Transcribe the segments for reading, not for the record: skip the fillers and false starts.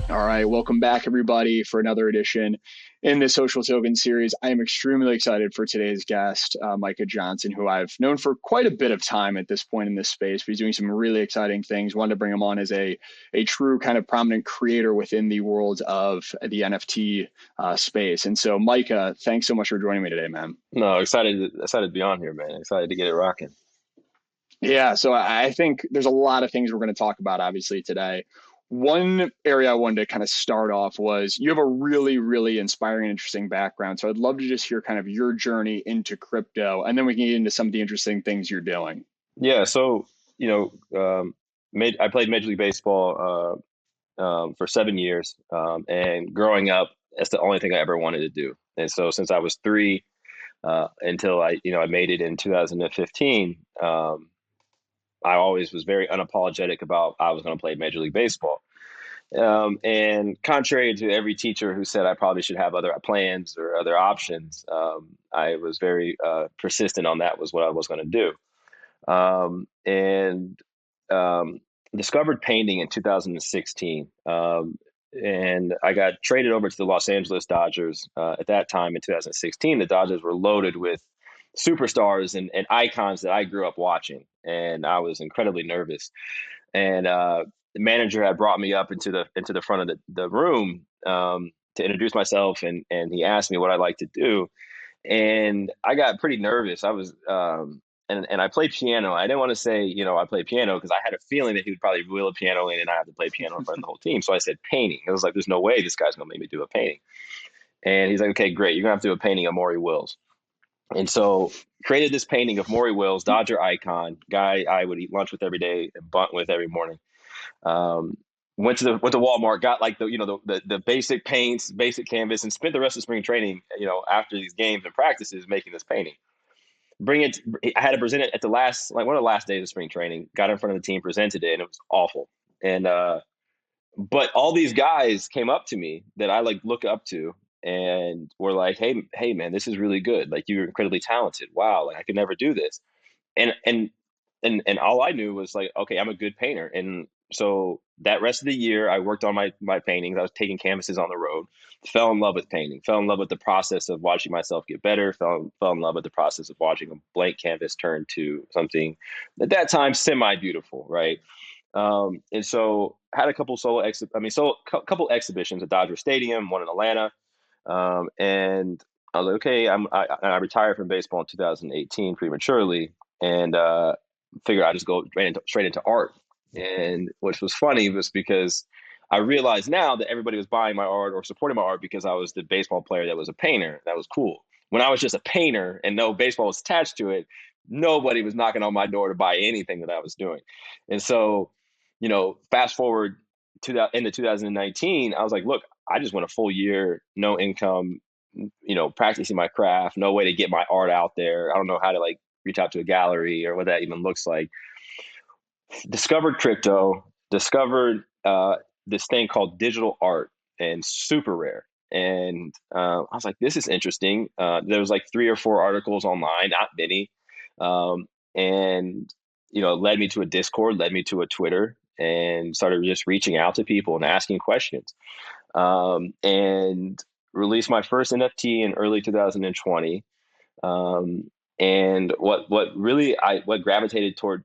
All right, welcome back, everybody, for another edition in the Social Token series. I am extremely excited for today's guest, Micah Johnson, who I've known for quite a bit of time at this point in this space. He's doing some really exciting things. Wanted to bring him on as a true kind of prominent creator within the world of the NFT space. And so, Micah, thanks so much for joining me today, man. No, excited to be on here, man. Excited to get it rocking. Yeah, so I think there's a lot of things we're going to talk about, obviously, today. One area I wanted to kind of start off was you have a really, really inspiring and interesting background. So I'd love to just hear kind of your journey into crypto, and then we can get into some of the interesting things you're doing. Yeah, so you know, I played Major League Baseball for 7 years, and growing up, that's the only thing I ever wanted to do. And so since I was three until I made it in 2015, I always was very unapologetic about I was going to play Major League Baseball. And contrary to every teacher who said I probably should have other plans or other options, I was very persistent on that was what I was going to do. And discovered painting in 2016. And I got traded over to the Los Angeles Dodgers. At that time in 2016, the Dodgers were loaded with superstars and icons that I grew up watching. And I was incredibly nervous. And the manager had brought me up into the front of the room to introduce myself, and he asked me what I'd like to do, and I got pretty nervous. I was and I played piano. I didn't want to say I play piano because I had a feeling that he would probably wheel a piano in and I have to play piano in front of the whole team. So I said painting. I was like, there's no way this guy's gonna make me do a painting. And he's like, okay, great. You're gonna have to do a painting of Maury Wills. And so created this painting of Maury Wills, Dodger icon, guy I would eat lunch with every day and bunt with every morning. Um, went to Walmart, got like the basic paints, basic canvas, and spent the rest of spring training, after these games and practices making this painting. Bring it. I had to present it at the last, like one of the last days of spring training. Got in front of the team, presented it, and it was awful. And but all these guys came up to me that I like look up to and were like, hey man, this is really good. Like you're incredibly talented. Wow, like I could never do this. And all I knew was like, okay, I'm a good painter. And so that rest of the year, I worked on my paintings. I was taking canvases on the road. Fell in love with painting. Fell in love with the process of watching myself get better. Fell in love with the process of watching a blank canvas turn to something at that time semi beautiful, right? And so had a couple couple exhibitions at Dodger Stadium, one in Atlanta, and I was like, okay, I retired from baseball in 2018 prematurely, and figured I'd just go straight into art. And which was funny was because I realized now that everybody was buying my art or supporting my art because I was the baseball player that was a painter. That was cool. When I was just a painter and no baseball was attached to it, nobody was knocking on my door to buy anything that I was doing. And so, fast forward to that into 2019, I was like, look, I just went a full year, no income, practicing my craft, no way to get my art out there. I don't know how to like reach out to a gallery or what that even looks like. Discovered crypto, discovered this thing called digital art, and super rare. And I was like, this is interesting. There was like 3 or 4 articles online, not many, and led me to a Discord, led me to a Twitter, and started just reaching out to people and asking questions. And released my first NFT in early 2020. Um, and what gravitated toward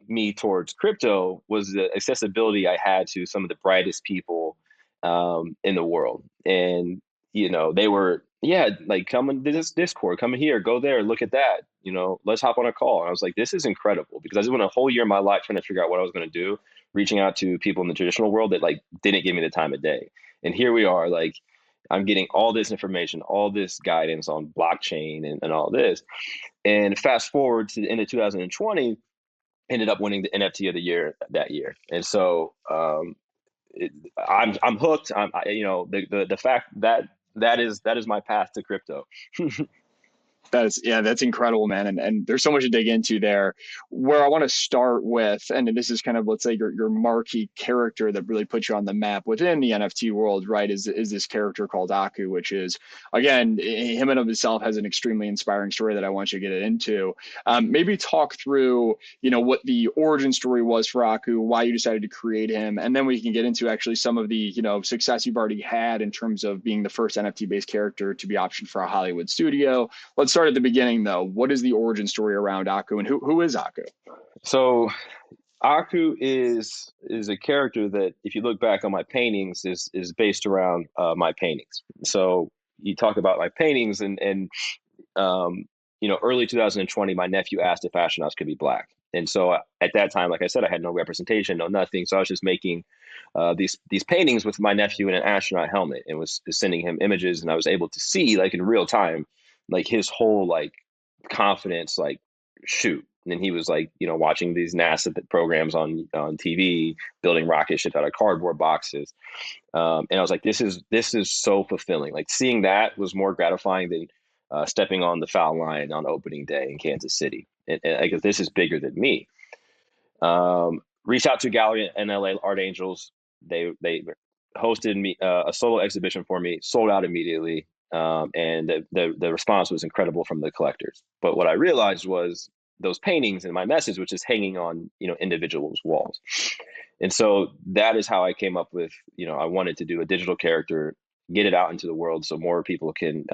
me towards crypto was the accessibility I had to some of the brightest people in the world. And they were, yeah, like come in this Discord, come in here, go there, look at that. Let's hop on a call. And I was like, this is incredible because I just went a whole year of my life trying to figure out what I was going to do, reaching out to people in the traditional world that like didn't give me the time of day. And here we are, like I'm getting all this information, all this guidance on blockchain and all this. And fast forward to the end of 2020, ended up winning the NFT of the year that year. And so I'm hooked. The fact that that is my path to crypto. That's incredible, man. And there's so much to dig into there. Where I want to start with, and this is kind of, let's say, your marquee character that really puts you on the map within the NFT world, right? Is this character called Aku, which is, again, him and of himself has an extremely inspiring story that I want you to get into. Maybe talk through, what the origin story was for Aku, why you decided to create him, and then we can get into actually some of the, success you've already had in terms of being the first NFT based character to be optioned for a Hollywood studio. Let's start at the beginning, though. What is the origin story around Aku, and who is Aku? So Aku is a character that, if you look back on my paintings, is based around my paintings. So you talk about my paintings, and early 2020, my nephew asked if astronauts could be black, and so at that time, like I said, I had no representation, no nothing. So I was just making these paintings with my nephew in an astronaut helmet, and was sending him images, and I was able to see, like, in real time, like, his whole, like, confidence, like, shoot. And then he was, like, watching these NASA programs on TV, building rocket ships out of cardboard boxes. And I was like, this is so fulfilling. Like, seeing that was more gratifying than stepping on the foul line on opening day in Kansas City. And I guess this is bigger than me. Reached out to a gallery in LA, Art Angels. They hosted me a solo exhibition for me, sold out immediately. And the response was incredible from the collectors. But what I realized was those paintings and my message, which is hanging on, individuals' walls. And so that is how I came up with, I wanted to do a digital character, get it out into the world so more people can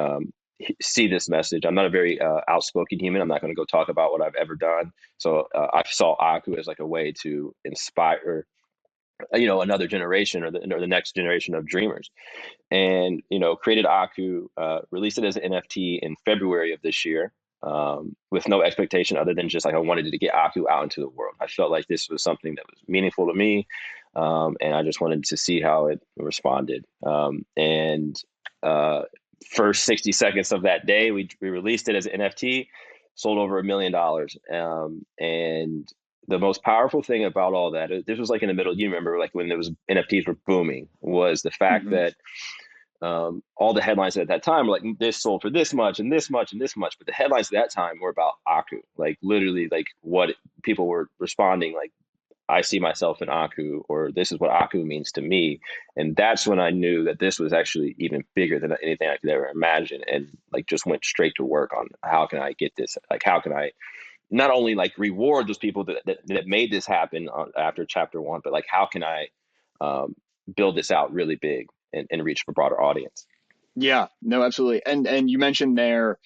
see this message. I'm not a very outspoken human. I'm not going to go talk about what I've ever done. So I saw Aku as like a way to inspire, another generation, or the next generation of dreamers. And created Aku, released it as an NFT in February of this year, with no expectation other than just, like, I wanted to get Aku out into the world. I felt like this was something that was meaningful to me, and I just wanted to see how it responded. And first 60 seconds of that day, we released it as an NFT, sold over $1 million. And the most powerful thing about all that, this was like in the middle, you remember, like, when there was NFTs were booming, was the fact Mm-hmm. that all the headlines at that time were like, this sold for this much and this much and this much. But the headlines at that time were about Aku, like, literally, like, what people were responding, like, I see myself in Aku, or this is what Aku means to me. And that's when I knew that this was actually even bigger than anything I could ever imagine. And, like, just went straight to work on how can I get this? Like, how can I not only, like, reward those people that made this happen after chapter one, but, like, how can I build this out really big and reach a broader audience? Yeah, no, absolutely. And you mentioned there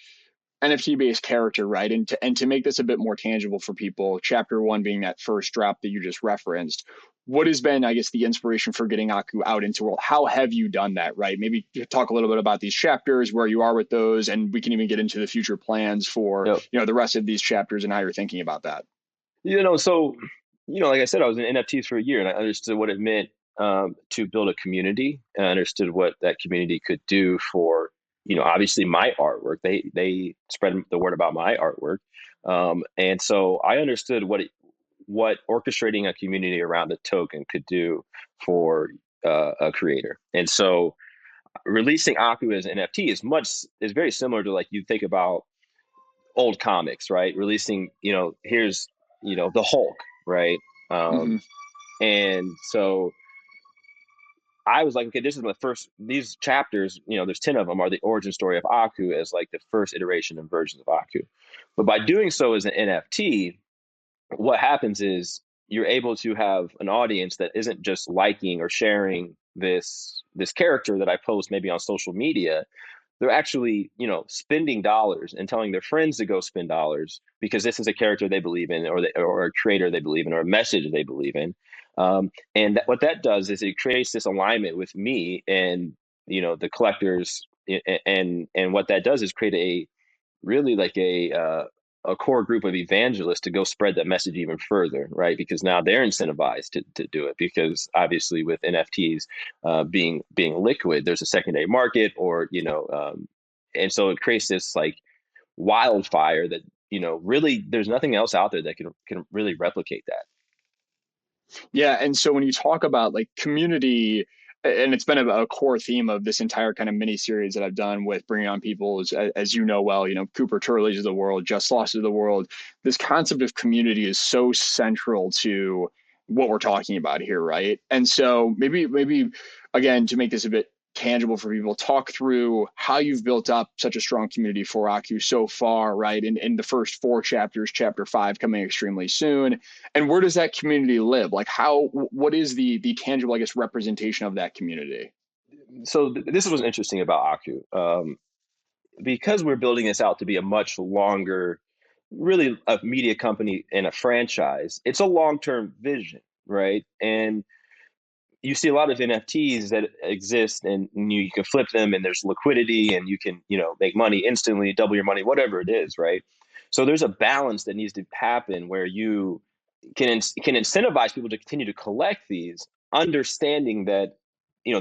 NFT based character, right? And to make this a bit more tangible for people, chapter one being that first drop that you just referenced. What has been, I guess, the inspiration for getting Aku out into the world? How have you done that, right? Maybe talk a little bit about these chapters, where you are with those, and we can even get into the future plans for, Yep. the rest of these chapters and how you're thinking about that. So, like I said, I was in NFTs for a year, and I understood what it meant to build a community. And I understood what that community could do for, obviously my artwork. They spread the word about my artwork. And so I understood what orchestrating a community around a token could do for a creator. And so releasing Aku as an NFT is very similar to, like, you think about old comics, right? Releasing, here's, the Hulk, right? Mm-hmm. Um, and so I was like, okay, this is my first, these chapters, there's 10 of them, are the origin story of Aku as, like, the first iteration and versions of Aku. But by doing so as an NFT, what happens is you're able to have an audience that isn't just liking or sharing this character that I post maybe on social media. They're actually, spending dollars and telling their friends to go spend dollars because this is a character they believe in, or a creator they believe in, or a message they believe in. And what that does is it creates this alignment with me and, the collectors. And what that does is create really, like, a core group of evangelists to go spread that message even further, right? Because now they're incentivized to do it, because obviously with NFTs being liquid, there's a secondary market, or, and so it creates this, like, wildfire that, really there's nothing else out there that can really replicate that. Yeah, and so when you talk about like community, and it's been a core theme of this entire kind of mini series that I've done with bringing on people, as you know well, Cooper Turley's of the world, Just Lost of the world. This concept of community is so central to what we're talking about here, right? And so maybe again, to make this a bit tangible for people, talk through how you've built up such a strong community for Aku so far, right? In the first four chapters, chapter 5 coming extremely soon, and where does that community live? Like, what is the tangible, I guess, representation of that community? So this is what's interesting about Aku. Because we're building this out to be a much longer, really a media company and a franchise, it's a long-term vision, right? And you see a lot of NFTs that exist, and you can flip them, and there's liquidity, and you can make money instantly, double your money, whatever it is, right? So there's a balance that needs to happen where you can incentivize people to continue to collect these, understanding that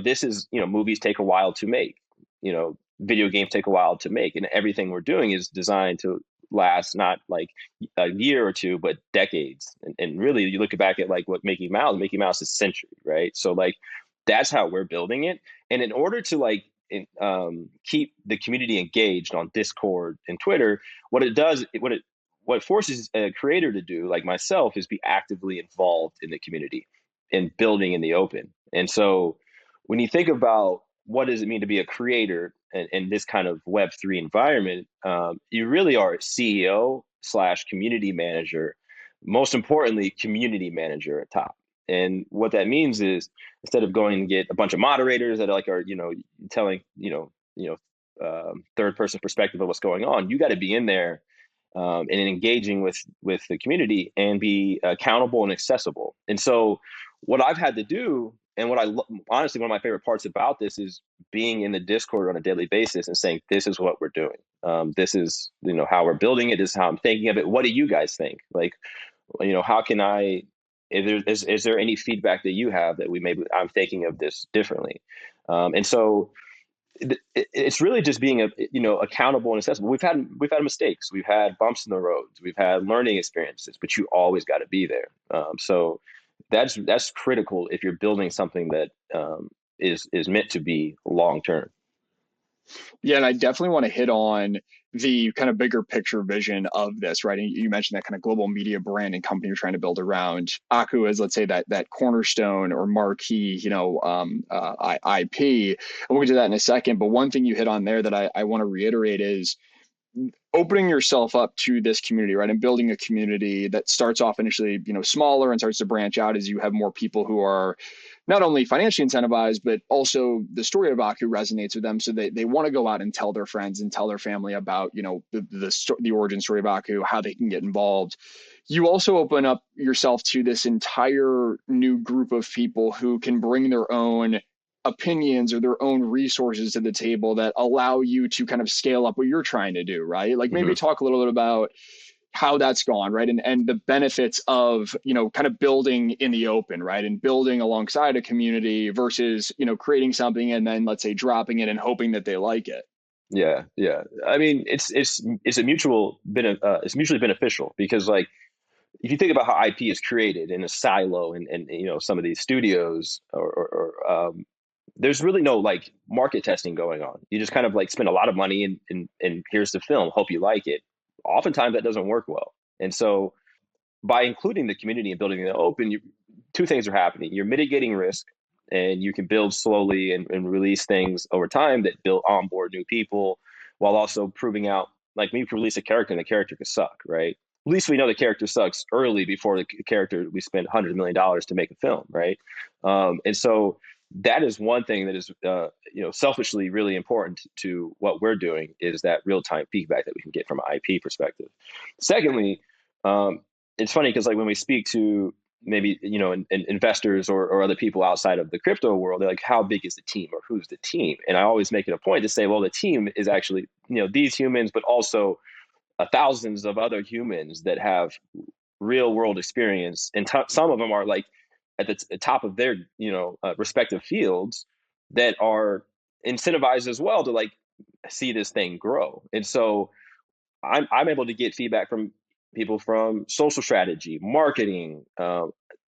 this is movies take a while to make, video games take a while to make, and everything we're doing is designed to last not like a year or two, but decades. And really, you look back at like what Mickey Mouse is century, right? So like that's how we're building it. And in order to keep the community engaged on Discord and Twitter, what it does, what forces a creator to do, like myself, is be actively involved in the community and building in the open. And so when you think about what does it mean to be a creator in this kind of Web3 environment, you really are CEO slash community manager, most importantly, community manager at top. And what that means is instead of going and get a bunch of moderators that are telling third person perspective of what's going on, you got to be in there and engaging with the community and be accountable and accessible. And so what I've had to do, and honestly, one of my favorite parts about this is being in the Discord on a daily basis and saying, this is what we're doing. This is, how we're building it. This is how I'm thinking of it. What do you guys think? Like, how can I, is there any feedback that you have that I'm thinking of this differently? And so it's really just being accountable and accessible. We've had mistakes, we've had bumps in the roads, we've had learning experiences, but you always got to be there. So that's critical if you're building something that is meant to be long term. Yeah, and I definitely want to hit on the kind of bigger picture vision of this, right? And you mentioned that kind of global media brand and company you're trying to build around Aku as, let's say, that cornerstone or marquee, IP. And we'll get to that in a second. But one thing you hit on there that I want to reiterate is opening yourself up to this community, right? And building a community that starts off initially, smaller and starts to branch out as you have more people who are not only financially incentivized, but also the story of Aku resonates with them. So they want to go out and tell their friends and tell their family about, the origin story of Aku, how they can get involved. You also open up yourself to this entire new group of people who can bring their own opinions or their own resources to the table that allow you to kind of scale up what you're trying to do, right? Like maybe Mm-hmm. talk a little bit about how that's gone, right? And the benefits of, kind of building in the open, right? And building alongside a community versus, creating something and then let's say dropping it and hoping that they like it. Yeah, yeah. I mean, it's mutually beneficial because like if you think about how IP is created in a silo and some of these studios or there's really no like market testing going on. You just kind of like spend a lot of money and here's the film, hope you like it. Oftentimes that doesn't work well. And so by including the community and building it open, two things are happening. You're mitigating risk, and you can build slowly and release things over time that build onboard new people, while also proving out. Like we can release a character, and the character could suck, right? At least we know the character sucks early before the character we spend $100 million to make a film, right? And so that is one thing that is selfishly really important to what we're doing is that real time feedback that we can get from an IP perspective. Secondly, um, it's funny because like when we speak to maybe investors or other people outside of the crypto world, they're like, how big is the team or who's the team? And I always make it a point to say, well, the team is actually these humans, but also thousands of other humans that have real world experience, and some of them are like at the top of their respective fields that are incentivized as well to like see this thing grow. And so I'm able to get feedback from people from social strategy, marketing,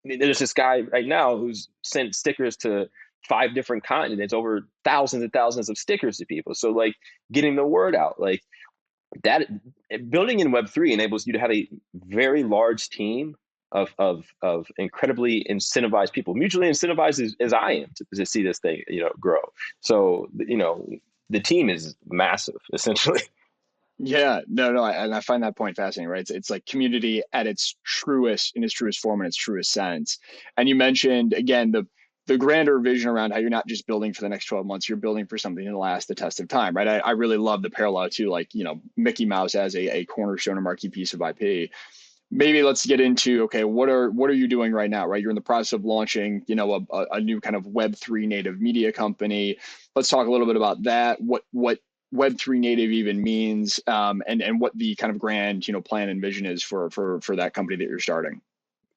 there's this guy right now who's sent stickers to 5 different continents, over thousands and thousands of stickers to people. So like getting the word out, like that, building in Web3 enables you to have a very large team of incredibly incentivized people, mutually incentivized as I am to see this thing, grow. So, the team is massive, essentially. Yeah, no, no, and I find that point fascinating, right? It's like community at its truest, in its truest form, in its truest sense. And you mentioned again the grander vision around how you're not just building for the next 12 months, you're building for something to last the test of time, right? I really love the parallel to like, Mickey Mouse as a cornerstone or marquee piece of IP. Maybe let's get into, okay, what are you doing right now, right? You're in the process of launching, a new kind of Web3 native media company. Let's talk a little bit about that. What Web3 native even means, and what the kind of grand, plan and vision is for that company that you're starting.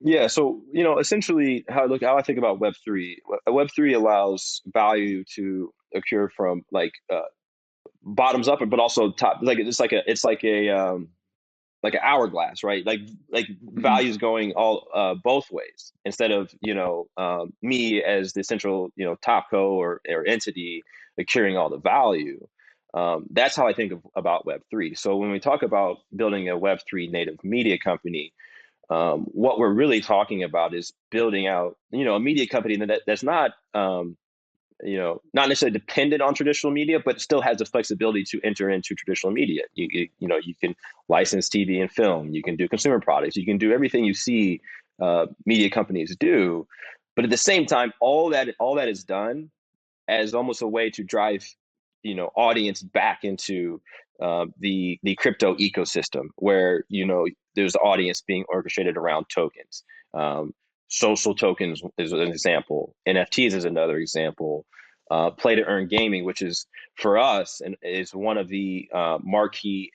Yeah, so essentially, how I think about Web3. Web3 allows value to occur from like bottoms up, but also top. Like it's like an hourglass, right? Like Mhm. values going all both ways, instead of me as the central top co or entity accruing all the value. That's how I think about Web3. So when we talk about building a Web3 native media company, what we're really talking about is building out a media company that's not not necessarily dependent on traditional media, but still has the flexibility to enter into traditional media. You can license TV and film. You can do consumer products. You can do everything you see media companies do. But at the same time, all that is done as almost a way to drive audience back into the crypto ecosystem, where there's audience being orchestrated around tokens. Social tokens is an example. NFTs is another example. Play to earn gaming, which is for us and is one of the marquee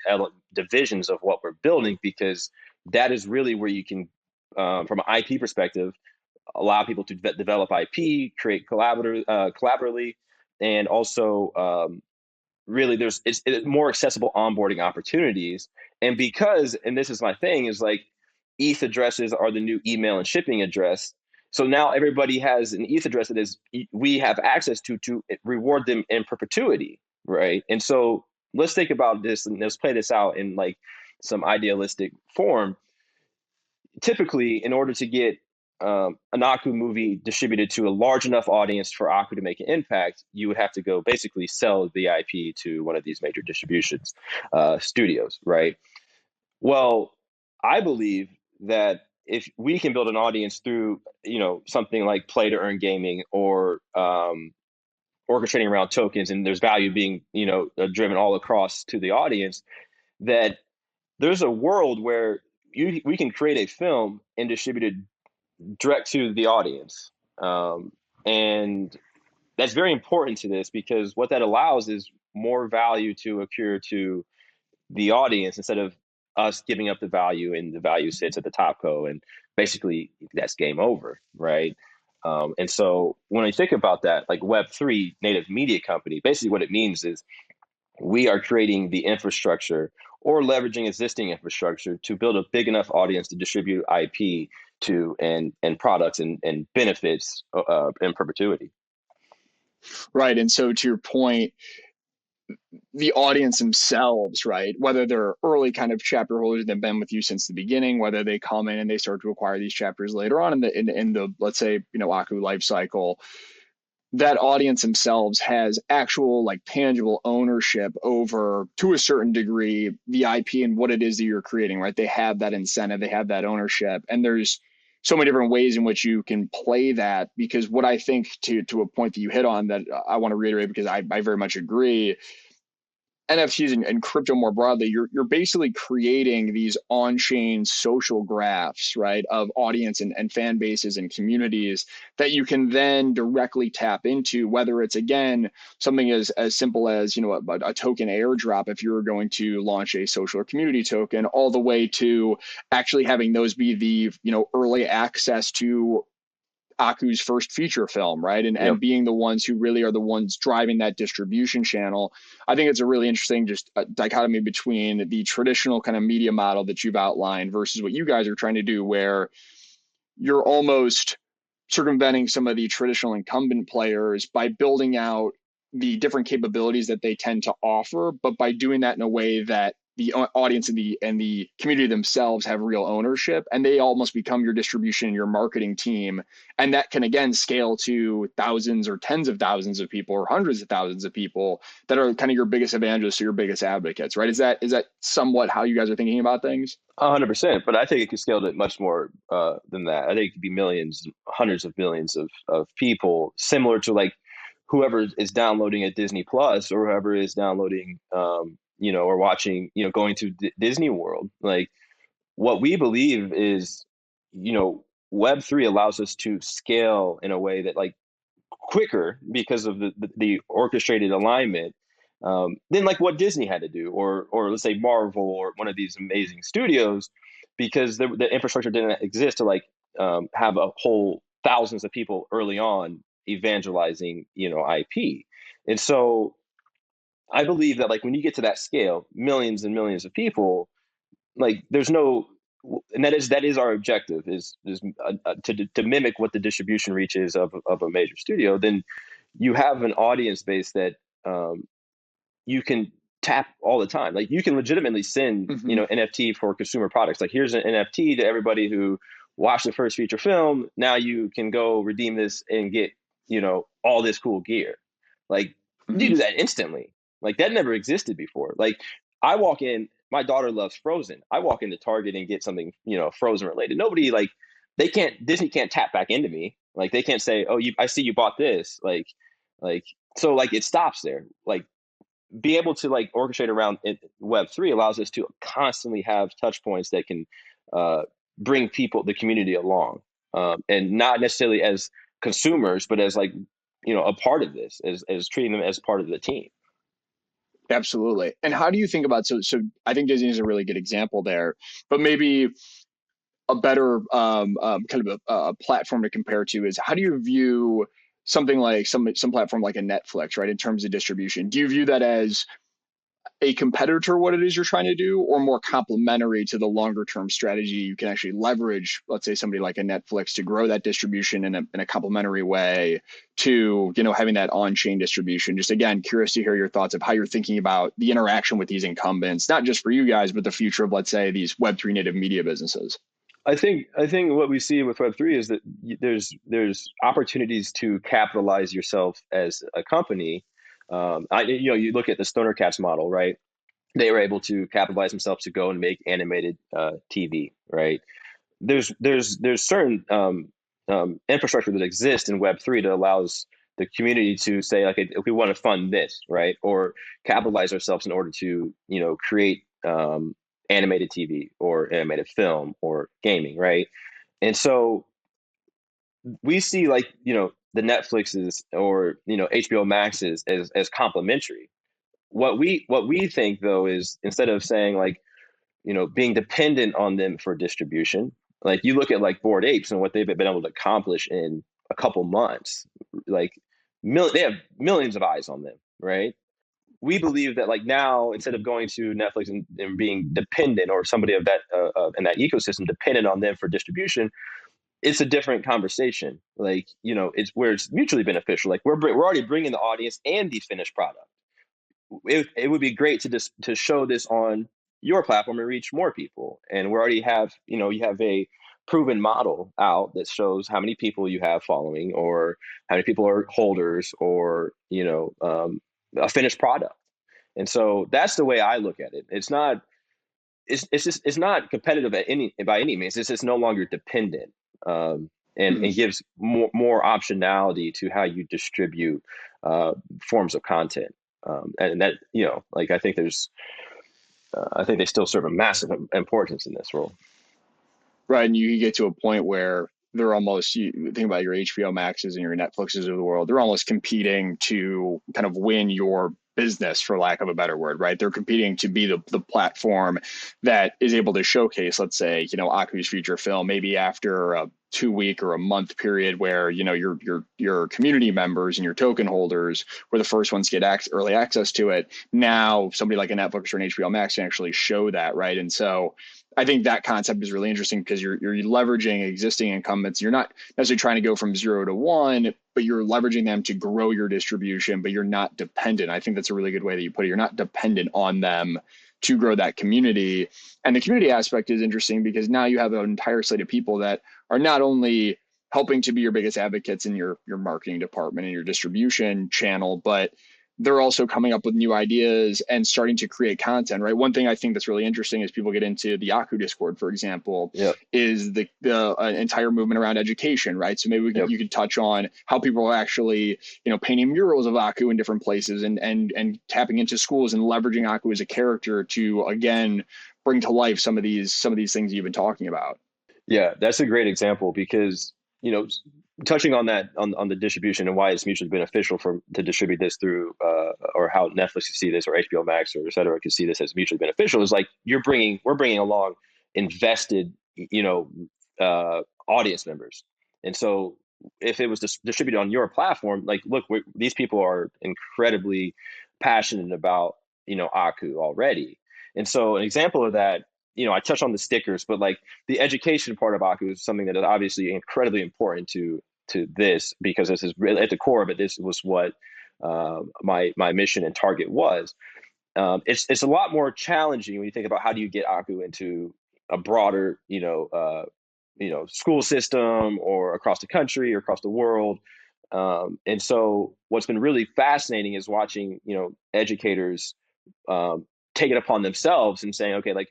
divisions of what we're building, because that is really where you can, from an IP perspective, allow people to develop IP, create collaboratively, and also really it's more accessible onboarding opportunities. And because, and this is my thing, is like ETH addresses are the new email and shipping address. So now everybody has an ETH address that is we have access to reward them in perpetuity, right? And so let's think about this and let's play this out in like some idealistic form. Typically, in order to get an Aku movie distributed to a large enough audience for Aku to make an impact, you would have to go basically sell the IP to one of these major distributions studios, right? Well, I believe that if we can build an audience through, something like play to earn gaming, or orchestrating around tokens, and there's value being, driven all across to the audience, that there's a world where we can create a film and distribute it direct to the audience. And that's very important to this, because what that allows is more value to accrue to the audience, instead of us giving up the value, and the value sits at the top co, and basically that's game over, right? And so when I think about that, like Web3 native media company, basically what it means is we are creating the infrastructure or leveraging existing infrastructure to build a big enough audience to distribute IP to, and products and benefits in perpetuity. Right. And so to your point, the audience themselves, right? Whether they're early kind of chapter holders that have been with you since the beginning, whether they come in and they start to acquire these chapters later on in the let's say, Aku life cycle, that audience themselves has actual like tangible ownership over, to a certain degree, the IP and what it is that you're creating, right? They have that incentive, they have that ownership, and there's so many different ways in which you can play that. Because what I think, to a point that you hit on that I want to reiterate, because I very much agree, NFTs and crypto more broadly, you're basically creating these on-chain social graphs, right, of audience and fan bases and communities that you can then directly tap into, whether it's again something as simple as a token airdrop if you're going to launch a social or community token, all the way to actually having those be the early access to Aku's first feature film, right? And Yep. being the ones who really are the ones driving that distribution channel. I think it's a really interesting just dichotomy between the traditional kind of media model that you've outlined versus what you guys are trying to do, where you're almost circumventing some of the traditional incumbent players by building out the different capabilities that they tend to offer, but by doing that in a way that the audience and the community themselves have real ownership, and they almost become your distribution and your marketing team. And that can again scale to thousands or tens of thousands of people or hundreds of thousands of people that are kind of your biggest evangelists or your biggest advocates, right? Is that somewhat how you guys are thinking about things? 100%, but I think it could scale to much more than that. I think it could be millions, hundreds of millions of people, similar to like whoever is downloading a Disney Plus or whoever is downloading, or watching, going to Disney World. Like what we believe is, Web3 allows us to scale in a way that like quicker because of the orchestrated alignment than like what Disney had to do, or let's say Marvel or one of these amazing studios, because the infrastructure didn't exist to like have a whole thousands of people early on evangelizing, IP. And so I believe that like when you get to that scale, millions and millions of people, like there's no, and that is our objective is to mimic what the distribution reach is of a major studio. Then you have an audience base that you can tap all the time. Like you can legitimately send, Mm-hmm. NFT for consumer products. Like here's an NFT to everybody who watched the first feature film. Now you can go redeem this and get, all this cool gear. Like you Mm-hmm. do that instantly. Like that never existed before. Like I walk in, my daughter loves Frozen. I walk into Target and get something, Frozen related. Nobody like Disney can't tap back into me. Like they can't say, "Oh, I see you bought this." Like so like it stops there. Like be able to like orchestrate around Web3 allows us to constantly have touch points that can bring people, the community along, and not necessarily as consumers, but as like, a part of this, as treating them as part of the team. Absolutely. And how do you think about so I think Disney is a really good example there, but maybe a better kind of a platform to compare to is how do you view something like some platform like a Netflix, right? In terms of distribution, do you view that as a competitor what it is you're trying to do, or more complementary to the longer term strategy you can actually leverage, let's say somebody like a Netflix, to grow that distribution in a complementary way to having that on-chain distribution? Just again, curious to hear your thoughts of how you're thinking about the interaction with these incumbents, not just for you guys but the future of, let's say, these Web3 native media businesses. I think what we see with Web3 is that there's opportunities to capitalize yourself as a company. You look at the Stoner Cats model, right? They were able to capitalize themselves to go and make animated TV, right? There's certain infrastructure that exists in Web3 that allows the community to say, like, if we want to fund this, right, or capitalize ourselves in order to create animated TV or animated film or gaming, right? And so we see like the Netflixes or HBO Maxes as complementary. What we think though is, instead of saying like being dependent on them for distribution. Like you look at like Bored Apes and what they've been able to accomplish in a couple months. Like they have millions of eyes on them, right? We believe that like now, instead of going to Netflix and being dependent, or somebody of that in that ecosystem dependent on them for distribution, it's a different conversation. Like it's where it's mutually beneficial. Like we're already bringing the audience and the finished product. It would be great to just to show this on your platform and reach more people. And we already have, you have a proven model out that shows how many people you have following, or how many people are holders, or a finished product. And so that's the way I look at it. It's not it's not competitive by any means. It's just no longer dependent, and gives more optionality to how you distribute forms of content. And that like I think they still serve a massive importance in this role. Right, and you get to a point where they're almost, you think about your HBO Maxes and your Netflixes of the world, they're almost competing to kind of win your business, for lack of a better word, right? They're competing to be the platform that is able to showcase, let's say, Aku's feature film, maybe after a 2 week or a month period where your community members and your token holders were the first ones to get early access to it. Now somebody like a Netflix or an HBO Max can actually show that, right? And so I think that concept is really interesting because you're leveraging existing incumbents. You're not necessarily trying to go from 0 to 1, but you're leveraging them to grow your distribution, but you're not dependent. I think that's a really good way that you put it. You're not dependent on them to grow that community. And the community aspect is interesting because now you have an entire slate of people that are not only helping to be your biggest advocates in your marketing department and your distribution channel, but they're also coming up with new ideas and starting to create content, right? One thing I think that's really interesting is people get into the Yaku Discord, for example, Yep. is the entire movement around education, right? So maybe Yep. you could touch on how people are actually, painting murals of Aku in different places and tapping into schools and leveraging Aku as a character to again bring to life some of these things you've been talking about. Yeah, that's a great example because, touching on that on the distribution and why it's mutually beneficial to distribute this through or how Netflix can see this or HBO Max or et cetera can see this as mutually beneficial is like we're bringing along invested, audience members. And so if it was distributed on your platform, like, look, these people are incredibly passionate about, Aku already. And so an example of that, I touched on the stickers, but like the education part of Aku is something that is obviously incredibly important to this because this is really at the core of it. This was what my mission and target was. It's a lot more challenging when you think about how do you get Aku into a broader school system or across the country or across the world. And so what's been really fascinating is watching educators take it upon themselves and saying, okay, like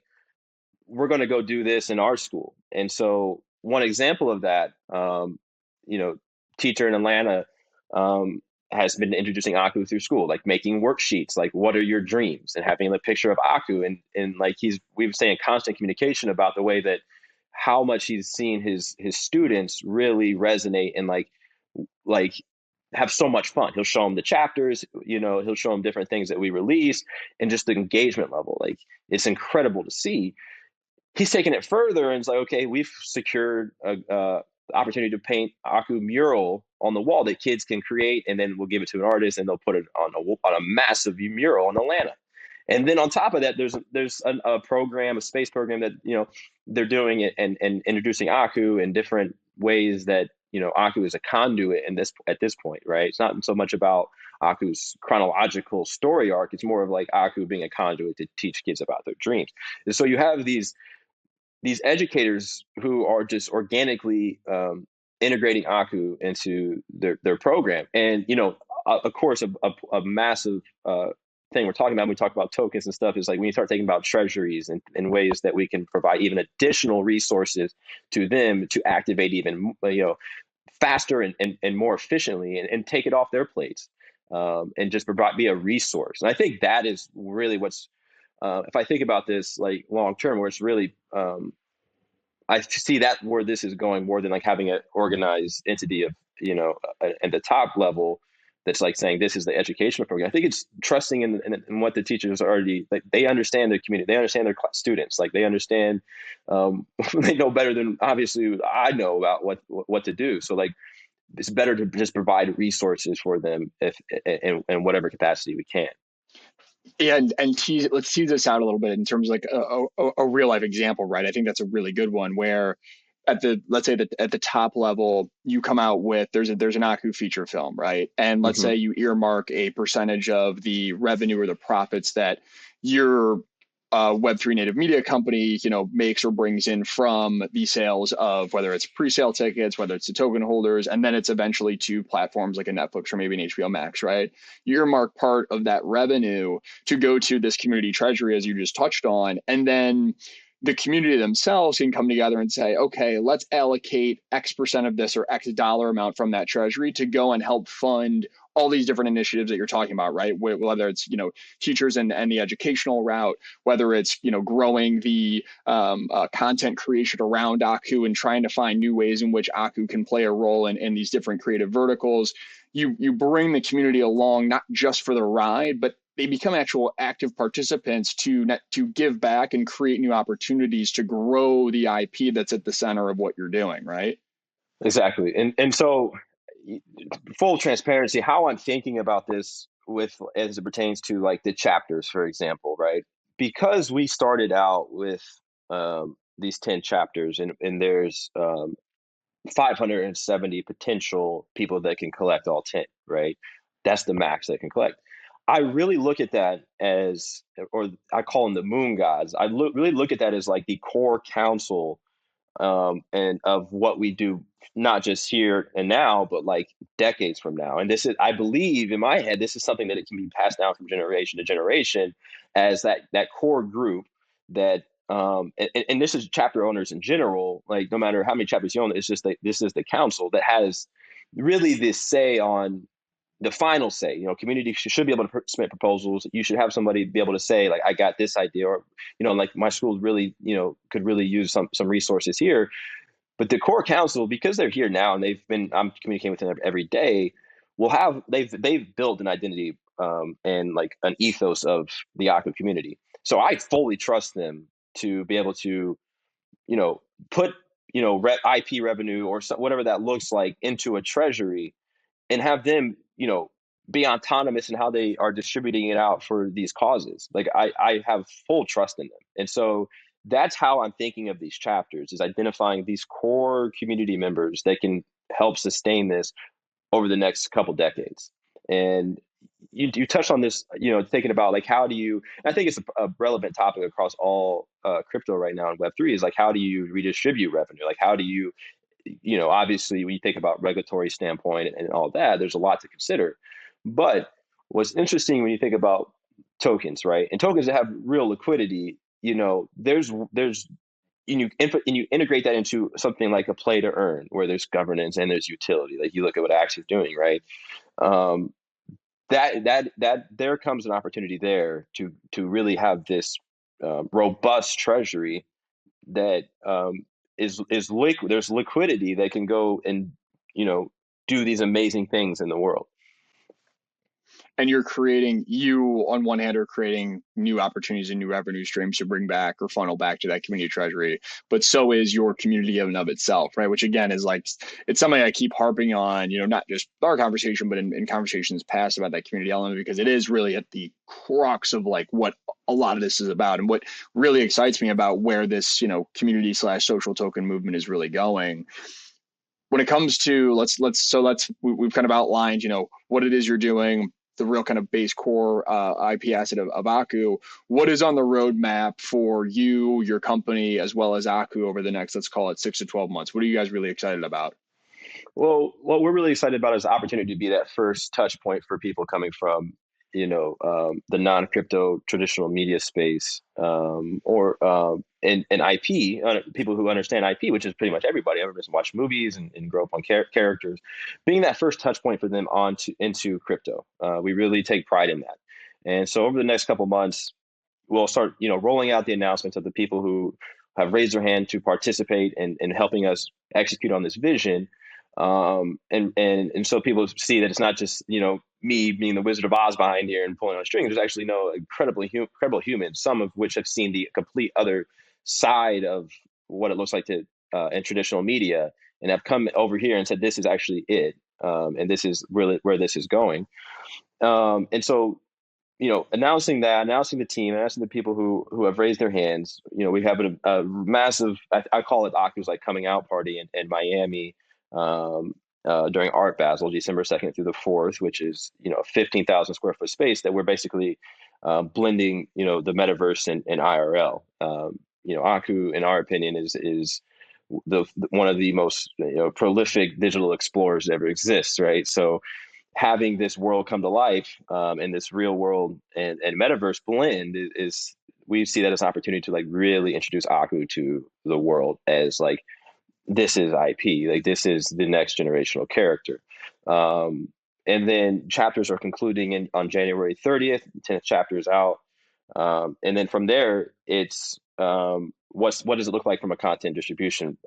we're going to go do this in our school. And so one example of that, you know, teacher in Atlanta has been introducing Aku through school, like making worksheets, like what are your dreams, and having a picture of Aku, and like we've staying in constant communication about the way that how much he's seen his students really resonate and like have so much fun. He'll show them the chapters, he'll show them different things that we release, and just the engagement level, like it's incredible to see. He's taken it further and it's like, okay, we've secured a opportunity to paint Aku mural on the wall that kids can create, and then we'll give it to an artist, and they'll put it on a massive mural in Atlanta. And then on top of that, there's a program, a space program that they're doing it and introducing Aku in different ways that Aku is a conduit in this at this point, right? It's not so much about Aku's chronological story arc; it's more of like Aku being a conduit to teach kids about their dreams. And so you have these educators who are just organically integrating Aku into their program. And, of course, a massive thing we're talking about when we talk about tokens and stuff is like when you start thinking about treasuries and ways that we can provide even additional resources to them to activate even, faster and more efficiently and take it off their plates and just be a resource. And I think that is really what's if I think about this like long term, where it's really I see that where this is going more than like having an organized entity of at the top level that's like saying this is the educational program. I think it's trusting in what the teachers already like. They understand their community, they understand their students, like they understand. They know better than obviously I know about what to do. So like it's better to just provide resources for them if in whatever capacity we can. And let's tease this out a little bit in terms of like a real life example, right? I think that's a really good one where let's say that at the top level you come out with there's an Aku feature film, right? And let's Mm-hmm. say you earmark a percentage of the revenue or the profits that your Web3 native media company, makes or brings in from the sales of whether it's pre-sale tickets, whether it's the token holders, and then it's eventually to platforms like a Netflix or maybe an HBO Max, right? You earmark part of that revenue to go to this community treasury, as you just touched on, and then the community themselves can come together and say, okay, let's allocate X% of this or X dollar amount from that treasury to go and help fund all these different initiatives that you're talking about, right? Whether it's, teachers and the educational route, whether it's, growing the content creation around Aku and trying to find new ways in which Aku can play a role in these different creative verticals. You bring the community along, not just for the ride, but they become actual active participants to give back and create new opportunities to grow the IP that's at the center of what you're doing, right? Exactly. And so full transparency, how I'm thinking about this with as it pertains to like the chapters, for example, right? Because we started out with these 10 chapters, and there's 570 potential people that can collect all 10, right? That's the max that can collect. I really look at that as, or I call them the moon gods. Really look at that as like the core council, and of what we do, not just here and now, but like decades from now. And this is, I believe in my head, this is something that it can be passed down from generation to generation as that core group that, and this is chapter owners in general, like no matter how many chapters you own, it's just that this is the council that has really this say on the final say. Community should be able to submit proposals. You should have somebody be able to say, like, I got this idea, or like my school really, could really use some resources here. But the core council, because they're here now and I'm communicating with them every day, they've built an identity, and like an ethos of the Aku community. So I fully trust them to be able to, put, IP revenue or whatever that looks like into a treasury, and have them, be autonomous in how they are distributing it out for these causes. Like I have full trust in them. And so that's how I'm thinking of these chapters, is identifying these core community members that can help sustain this over the next couple decades. And you touched on this, thinking about like, how do you, I think it's a relevant topic across all crypto right now in Web3, is like, how do you redistribute revenue? Like, how do you, obviously when you think about regulatory standpoint and all that, there's a lot to consider. But what's interesting when you think about tokens, right? And tokens that have real liquidity, there's and you integrate that into something like a play to earn, where there's governance and there's utility. Like, you look at what Axe is doing, right? Um, that there comes an opportunity there to really have this robust treasury that, is liquid. There's liquidity that can go and, you know do these amazing things in the world. And you on one hand are creating new opportunities and new revenue streams to bring back or funnel back to that community treasury, but so is your community in and of itself, right? Which again is like, it's something I keep harping on, not just our conversation, but in conversations past about that community element, because it is really at the crux of like what a lot of this is about, and what really excites me about where this, community slash social token movement is really going. When it comes to we've kind of outlined, what it is you're doing, the real kind of base core IP asset of Aku. What is on the roadmap for you, your company, as well as Aku over the next, let's call it 6 to 12 months? What are you guys really excited about? Well, what we're really excited about is the opportunity to be that first touch point for people coming from, the non-crypto traditional media space, or and IP, people who understand IP, which is pretty much everybody. Everybody's watch movies and grow up on characters, being that first touch point for them into crypto. We really take pride in that. And so over the next couple months, we'll start, rolling out the announcements of the people who have raised their hand to participate in helping us execute on this vision. And so people see that it's not just, me being the Wizard of Oz behind here and pulling on strings. There's actually incredible humans, some of which have seen the complete other side of what it looks like to in traditional media, and have come over here and said, this is actually it. And this is really where this is going. And so, announcing the team, announcing the people who have raised their hands. We have a massive, I call it Aku's like coming out party in Miami, during Art Basel, December 2nd through the 4th, which is 15,000 square foot space that we're basically blending the metaverse and IRL. Aku, in our opinion, is the one of the most prolific digital explorers that ever exists, right? So having this world come to life, and this real world and metaverse blend is we see that as an opportunity to like really introduce Aku to the world as like, this is IP, like this is the next generational character. And then chapters are concluding on January 30th, 10th chapter is out. And then from there, it's what does it look like from a content distribution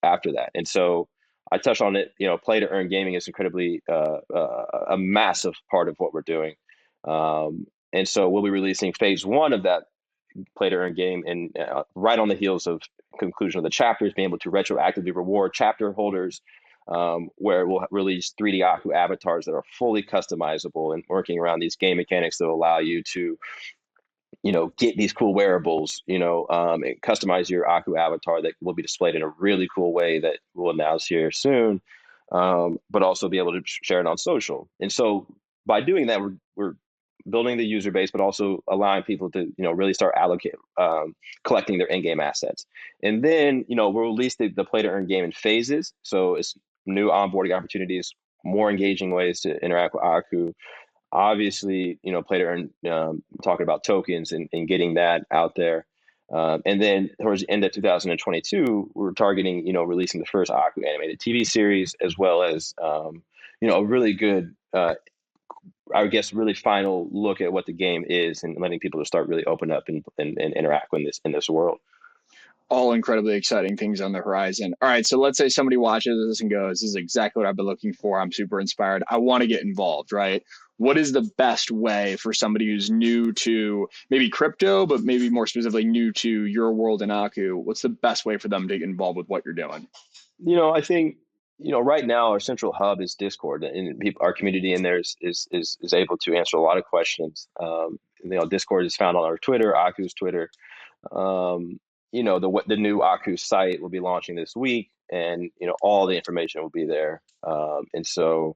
after that? And so I touched on it. Play to earn gaming is incredibly a massive part of what we're doing. And so we'll be releasing phase one of that play to earn game, and right on the heels of conclusion of the chapters, being able to retroactively reward chapter holders, where we'll release 3D Aku avatars that are fully customizable and working around these game mechanics that will allow you to get these cool wearables, and customize your Aku avatar that will be displayed in a really cool way that we'll announce here soon, but also be able to share it on social. And so by doing that, we're building the user base, but also allowing people to, really start collecting their in-game assets. And then, we'll release the play to earn game in phases. So it's new onboarding opportunities, more engaging ways to interact with Aku. Obviously, play to earn, talking about tokens and getting that out there. And then towards the end of 2022, we're targeting, releasing the first Aku animated TV series, as well as, a really good, I guess, really final look at what the game is and letting people to start really open up and interact in this world. All incredibly exciting things on the horizon. All right, so let's say somebody watches this and goes, "This is exactly what I've been looking for. I'm super inspired. I want to get involved." Right? What is the best way for somebody who's new to maybe crypto, but maybe more specifically new to your world in Aku? What's the best way for them to get involved with what you're doing? I think right now our central hub is Discord, and our community in there is able to answer a lot of questions. Discord is found on our Twitter, Aku's Twitter. The new Aku site will be launching this week, and all the information will be there. And so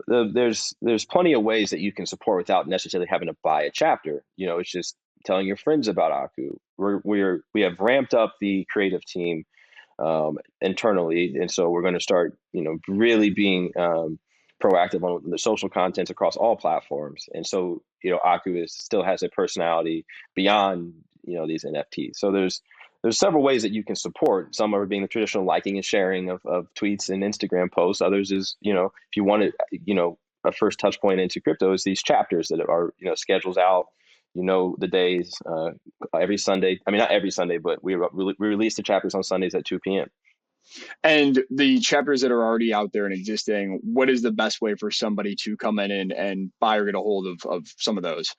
there's plenty of ways that you can support without necessarily having to buy a chapter. It's just telling your friends about Aku. We have ramped up the creative team internally, and so we're going to start really being proactive on the social content across all platforms. And so Aku still has a personality beyond these NFTs. So there's several ways that you can support. Some are being the traditional liking and sharing of tweets and Instagram posts. Others is if you want to a first touch point into crypto is these chapters that are schedules out the days every Sunday. I mean, not every Sunday, but we release the chapters on Sundays at 2 p.m. And the chapters that are already out there and existing, what is the best way for somebody to come in and buy or get a hold of some of those?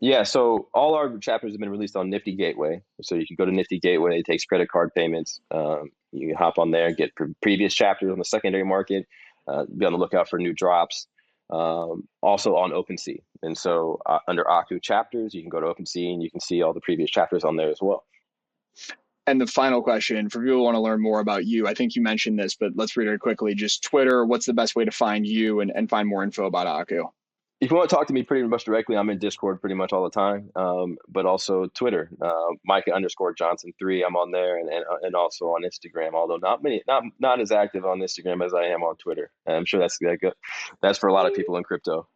Yeah, so all our chapters have been released on Nifty Gateway. So you can go to Nifty Gateway, it takes credit card payments. You can hop on there, get previous chapters on the secondary market, be on the lookout for new drops. Also on OpenSea. And so under Aku chapters, you can go to OpenSea and you can see all the previous chapters on there as well. And the final question for people who want to learn more about you, I think you mentioned this, but let's read it quickly. Just Twitter, what's the best way to find you and find more info about Aku? If you want to talk to me pretty much directly, I'm in Discord pretty much all the time, but also Twitter, Micah_Johnson 3. I'm on there, and also on Instagram. Although not as active on Instagram as I am on Twitter. And I'm sure that's for a lot of people in crypto.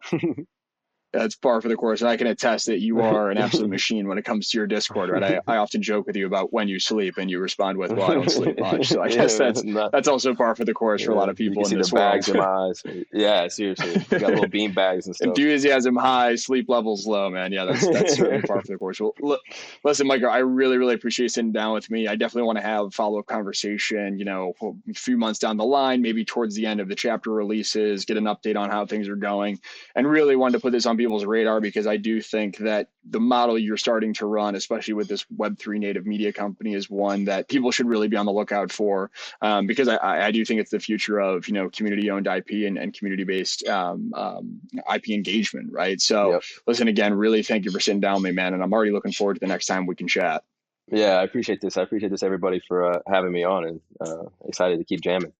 That's par for the course. And I can attest that you are an absolute machine when it comes to your Discord, right? I often joke with you about when you sleep and you respond with, "Well, I don't sleep much." So I guess that's also par for the course for a lot of people in this world. Bags in my eyes. Yeah, seriously. You got little bean bags and stuff. Enthusiasm high, sleep levels low, man. Yeah, that's certainly par for the course. Well, listen, Micah, I really, really appreciate you sitting down with me. I definitely want to have a follow-up conversation, a few months down the line, maybe towards the end of the chapter releases, get an update on how things are going, and really wanted to put this on people's radar because I do think that the model you're starting to run, especially with this Web3 native media company, is one that people should really be on the lookout for because I do think it's the future of community-owned IP and community-based IP engagement, right? So Listen, again, really thank you for sitting down with me, man, and I'm already looking forward to the next time we can chat. Yeah, I appreciate this. I appreciate this, everybody, for having me on, and excited to keep jamming.